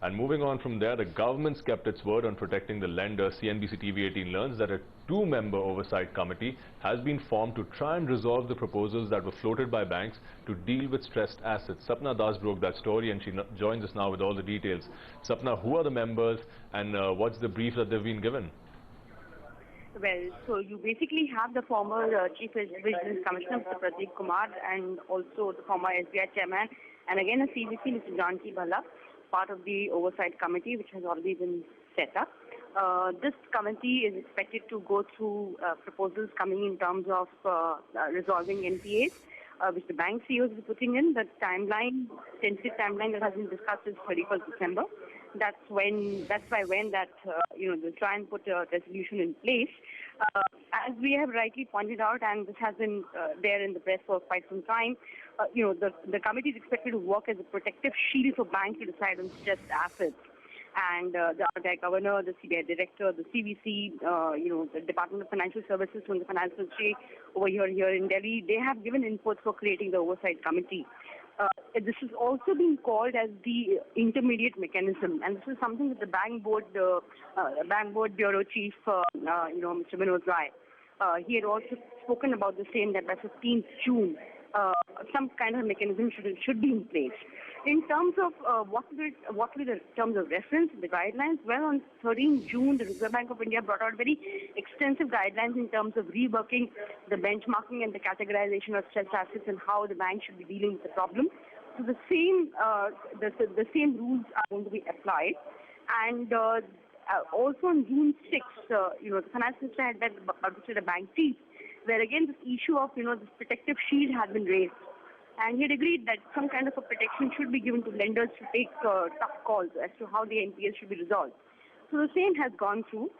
And moving on from there, the government's kept its word on protecting the lender. CNBC-TV18 learns that a two-member oversight committee has been formed to try and resolve the proposals that were floated by banks to deal with stressed assets. Sapna Das broke that story and she joins us now with all the details. Sapna, who are the members and what's the brief that they've been given? Well, so you basically have the former Chief Vigilance Commissioner, Mr. Pradeep Kumar, and also the former SBI Chairman, and again a CVC, Mr. Janki Bhalla, part of the Oversight Committee, which has already been set up. This committee is expected to go through proposals coming in terms of resolving NPAs, which the bank CEOs are putting in. The timeline, tentative timeline that has been discussed is 31st December. That's why they'll try and put a resolution in place. As we have rightly pointed out, and this has been there in the press for quite some time, the committee is expected to work as a protective shield for banks to decide on stressed assets. And the RBI governor, the CBI director, the CVC, the Department of Financial Services from the Finance Ministry over here in Delhi, they have given input for creating the oversight committee. This has also been called as the intermediate mechanism, and this is something that the bank board bureau chief, Mr. Vinod Rai, he had also spoken about the same, that by 15th June, some kind of mechanism should be in place. In terms of what will the terms of reference, the guidelines? Well, on 13 June, the Reserve Bank of India brought out very extensive guidelines in terms of reworking the benchmarking and the categorization of stressed assets and how the bank should be dealing with the problem. So the same rules are going to be applied. And also on June 6th, the Finance Minister had published a bank chief, where again this issue of this protective shield had been raised. And he had agreed that some kind of a protection should be given to lenders to take tough calls as to how the NPAs should be resolved. So the same has gone through.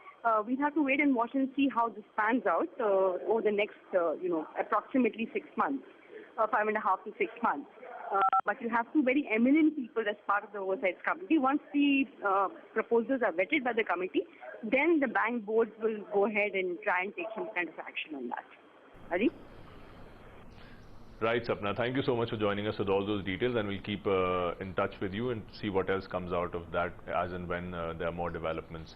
We have to wait and watch and see how this pans out over the next, approximately 6 months, 5.5 to 6 months. But you have two very eminent people as part of the Oversight Committee. Once the proposals are vetted by the committee, then the bank board will go ahead and try and take some kind of action on that. Adi? Right, Sapna. Thank you so much for joining us with all those details, and we'll keep in touch with you and see what else comes out of that as and when there are more developments.